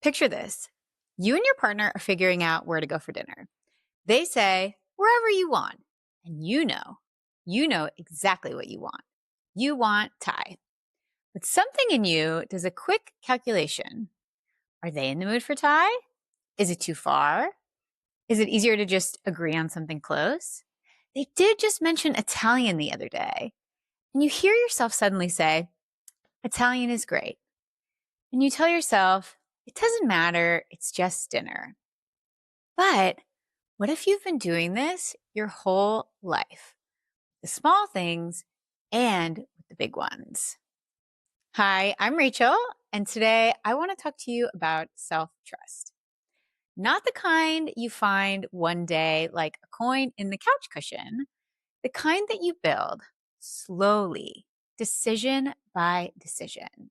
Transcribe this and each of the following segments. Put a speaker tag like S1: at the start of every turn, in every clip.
S1: Picture this. You and your partner are figuring out where to go for dinner. They say, wherever you want. And you know exactly what you want. You want Thai. But something in you does a quick calculation. Are they in the mood for Thai? Is it too far? Is it easier to just agree on something close? They did just mention Italian the other day. And you hear yourself suddenly say, Italian is great. And you tell yourself, it doesn't matter, it's just dinner. But what if you've been doing this your whole life? The small things and the big ones. Hi, I'm Rachel, and today I want to talk to you about self-trust. Not the kind you find one day like a coin in the couch cushion, the kind that you build slowly, decision by decision.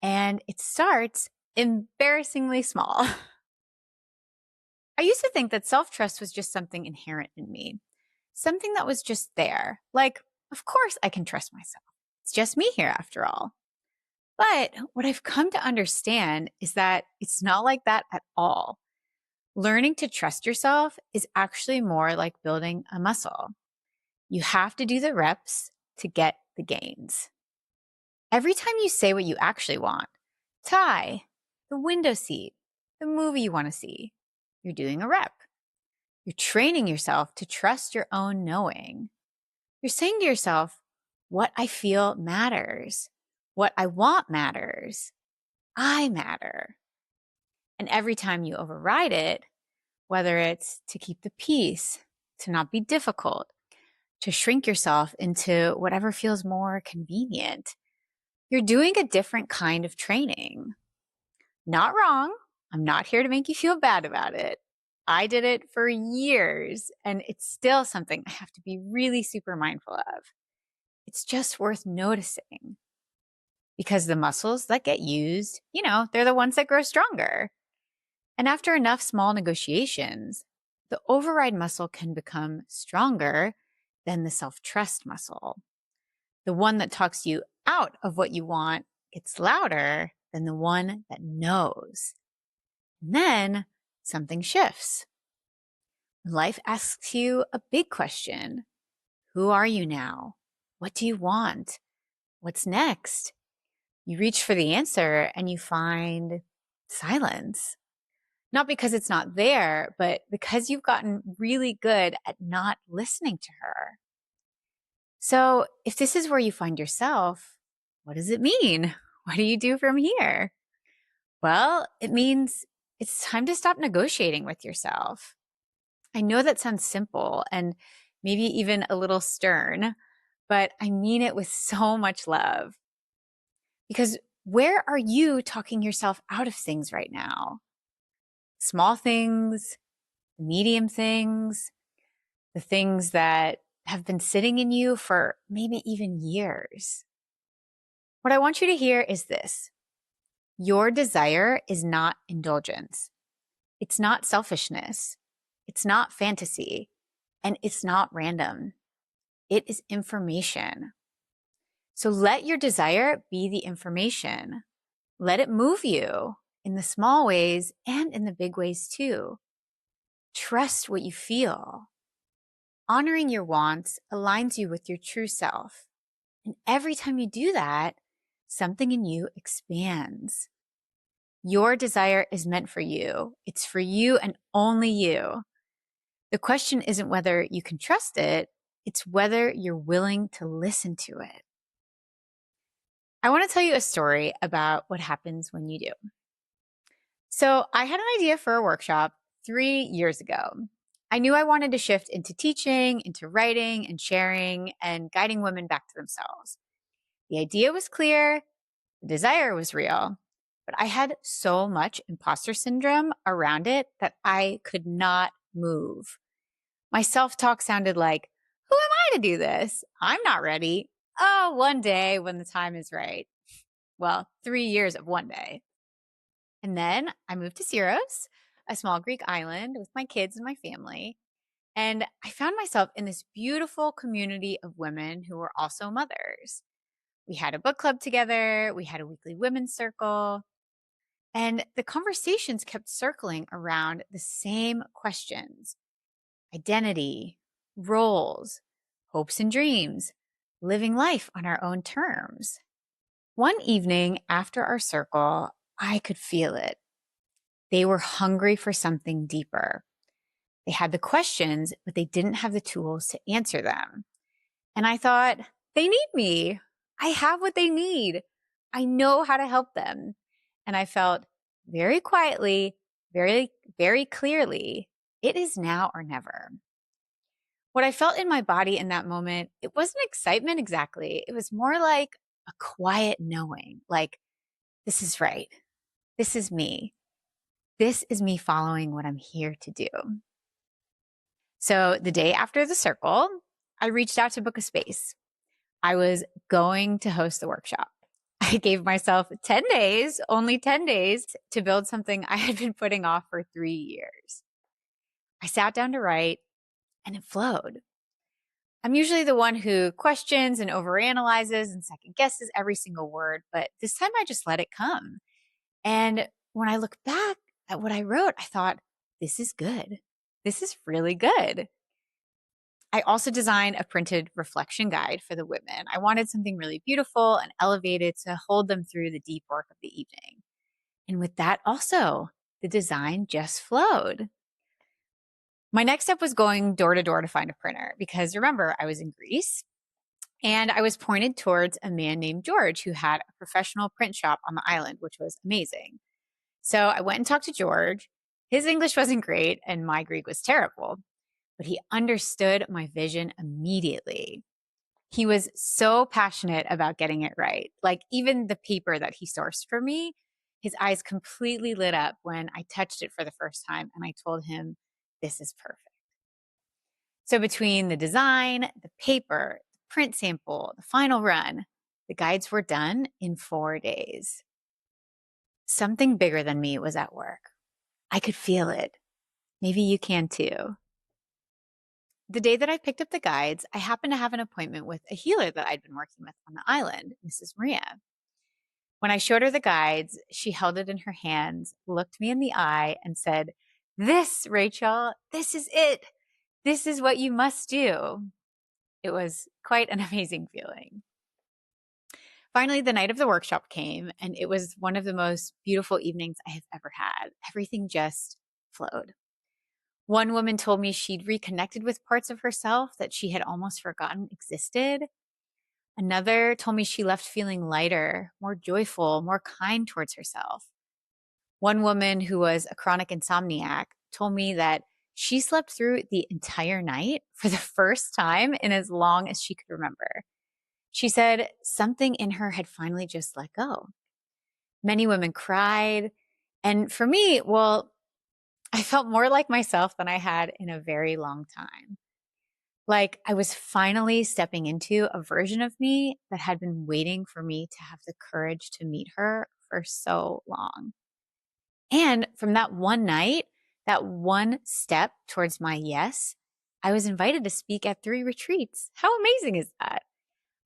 S1: And it starts embarrassingly small. I used to think that self-trust was just something inherent in me, something that was just there. Like, of course I can trust myself. It's just me here after all. But what I've come to understand is that it's not like that at all. Learning to trust yourself is actually more like building a muscle. You have to do the reps to get the gains. Every time you say what you actually want, Thai, the window seat, the movie you want to see, you're doing a rep. You're training yourself to trust your own knowing. You're saying to yourself, what I feel matters. What I want matters. I matter. And every time you override it, whether it's to keep the peace, to not be difficult, to shrink yourself into whatever feels more convenient, you're doing a different kind of training. Not wrong. I'm not here to make you feel bad about it. I did it for years, and it's still something I have to be really super mindful of. It's just worth noticing because the muscles that get used, they're the ones that grow stronger. And after enough small negotiations, the override muscle can become stronger than the self-trust muscle. The one that talks you out of what you want gets louder than the one that knows. And then something shifts. Life asks you a big question. Who are you now? What do you want? What's next? You reach for the answer and you find silence. Not because it's not there, but because you've gotten really good at not listening to her. So if this is where you find yourself, what does it mean? What do you do from here? Well, it means it's time to stop negotiating with yourself. I know that sounds simple and maybe even a little stern, but I mean it with so much love. Because where are you talking yourself out of things right now? Small things, medium things, the things that have been sitting in you for maybe even years. What I want you to hear is this. Your desire is not indulgence. It's not selfishness. It's not fantasy. And it's not random. It is information. So let your desire be the information. Let it move you in the small ways and in the big ways too. Trust what you feel. Honoring your wants aligns you with your true self. And every time you do that, something in you expands. Your desire is meant for you. It's for you and only you. The question isn't whether you can trust it, it's whether you're willing to listen to it. I want to tell you a story about what happens when you do. So I had an idea for a workshop 3 years ago. I knew I wanted to shift into teaching, into writing and sharing and guiding women back to themselves. The idea was clear. The desire was real, but I had so much imposter syndrome around it that I could not move. My self-talk sounded like, who am I to do this? I'm not ready. Oh, one day when the time is right. Well, 3 years of one day. And then I moved to Syros, a small Greek island with my kids and my family. And I found myself in this beautiful community of women who were also mothers. We had a book club together. We had a weekly women's circle. And the conversations kept circling around the same questions: identity, roles, hopes and dreams, living life on our own terms. One evening after our circle, I could feel it. They were hungry for something deeper. They had the questions, but they didn't have the tools to answer them. And I thought, they need me. I have what they need. I know how to help them. And I felt very quietly, very, very clearly, it is now or never. What I felt in my body in that moment, it wasn't excitement exactly. It was more like a quiet knowing, like, this is right. This is me. This is me following what I'm here to do. So the day after the circle, I reached out to book a space. I was going to host the workshop. I gave myself 10 days, only 10 days, to build something I had been putting off for 3 years. I sat down to write, and it flowed. I'm usually the one who questions and overanalyzes and second guesses every single word, but this time I just let it come. And when I look back at what I wrote, I thought, this is good. This is really good. I also designed a printed reflection guide for the women. I wanted something really beautiful and elevated to hold them through the deep work of the evening. And with that, also, the design just flowed. My next step was going door to door to find a printer because remember, I was in Greece and I was pointed towards a man named George who had a professional print shop on the island, which was amazing. So I went and talked to George. His English wasn't great and my Greek was terrible, but he understood my vision immediately. He was so passionate about getting it right. Like even the paper that he sourced for me, his eyes completely lit up when I touched it for the first time and I told him, this is perfect. So between the design, the paper, the print sample, the final run, the guides were done in 4 days. Something bigger than me was at work. I could feel it. Maybe you can too. The day that I picked up the guides, I happened to have an appointment with a healer that I'd been working with on the island, Mrs. Maria. When I showed her the guides, she held it in her hands, looked me in the eye, and said, this, Rachel, this is it. This is what you must do. It was quite an amazing feeling. Finally, the night of the workshop came, and it was one of the most beautiful evenings I have ever had. Everything just flowed. One woman told me she'd reconnected with parts of herself that she had almost forgotten existed. Another told me she left feeling lighter, more joyful, more kind towards herself. One woman who was a chronic insomniac told me that she slept through the entire night for the first time in as long as she could remember. She said something in her had finally just let go. Many women cried. And for me, well, I felt more like myself than I had in a very long time. Like I was finally stepping into a version of me that had been waiting for me to have the courage to meet her for so long. And from that one night, that one step towards my yes, I was invited to speak at 3 retreats. How amazing is that?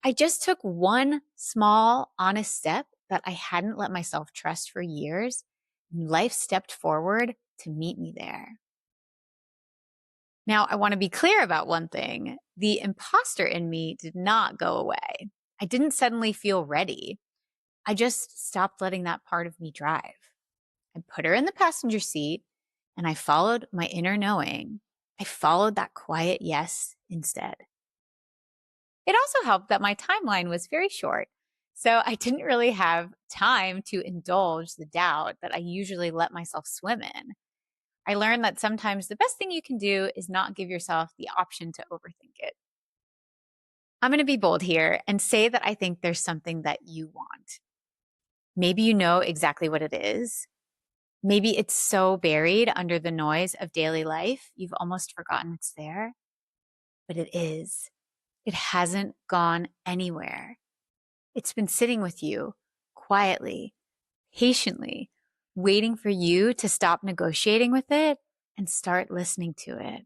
S1: I just took one small, honest step that I hadn't let myself trust for years. And life stepped forward to meet me there. Now, I want to be clear about one thing. The imposter in me did not go away. I didn't suddenly feel ready. I just stopped letting that part of me drive. I put her in the passenger seat and I followed my inner knowing. I followed that quiet yes instead. It also helped that my timeline was very short. So I didn't really have time to indulge the doubt that I usually let myself swim in. I learned that sometimes the best thing you can do is not give yourself the option to overthink it. I'm going to be bold here and say that I think there's something that you want. Maybe you know exactly what it is. Maybe it's so buried under the noise of daily life, you've almost forgotten it's there. But it is. It hasn't gone anywhere. It's been sitting with you quietly, patiently, waiting for you to stop negotiating with it and start listening to it.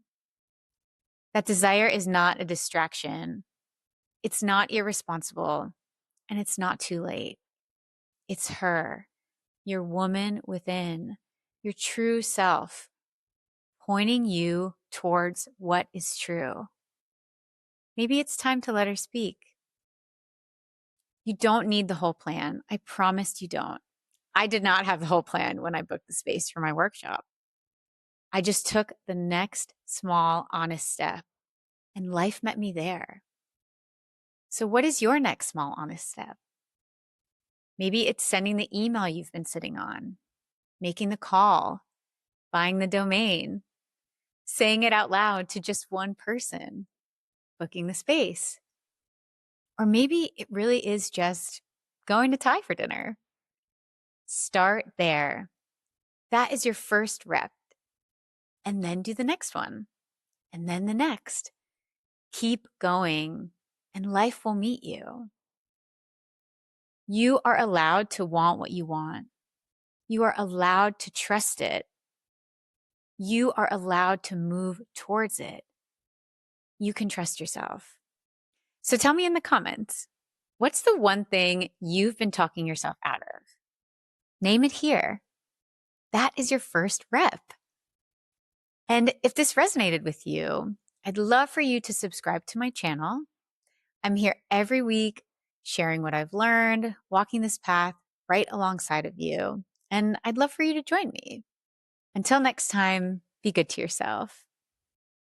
S1: That desire is not a distraction. It's not irresponsible, and it's not too late. It's her. your woman within, your true self, pointing you towards what is true. Maybe it's time to let her speak. You don't need the whole plan. I promised you don't. I did not have the whole plan when I booked the space for my workshop. I just took the next small, honest step, and life met me there. So, what is your next small, honest step? Maybe it's sending the email you've been sitting on, making the call, buying the domain, saying it out loud to just one person, booking the space. Or maybe it really is just going to Thai for dinner. Start there. That is your first rep. And then do the next one, and then the next. Keep going, and life will meet you. You are allowed to want what you want. You are allowed to trust it. You are allowed to move towards it. You can trust yourself. So tell me in the comments, what's the one thing you've been talking yourself out of? Name it here. That is your first rep. And if this resonated with you, I'd love for you to subscribe to my channel. I'm here every week sharing what I've learned, walking this path right alongside of you. And I'd love for you to join me. Until next time, be good to yourself.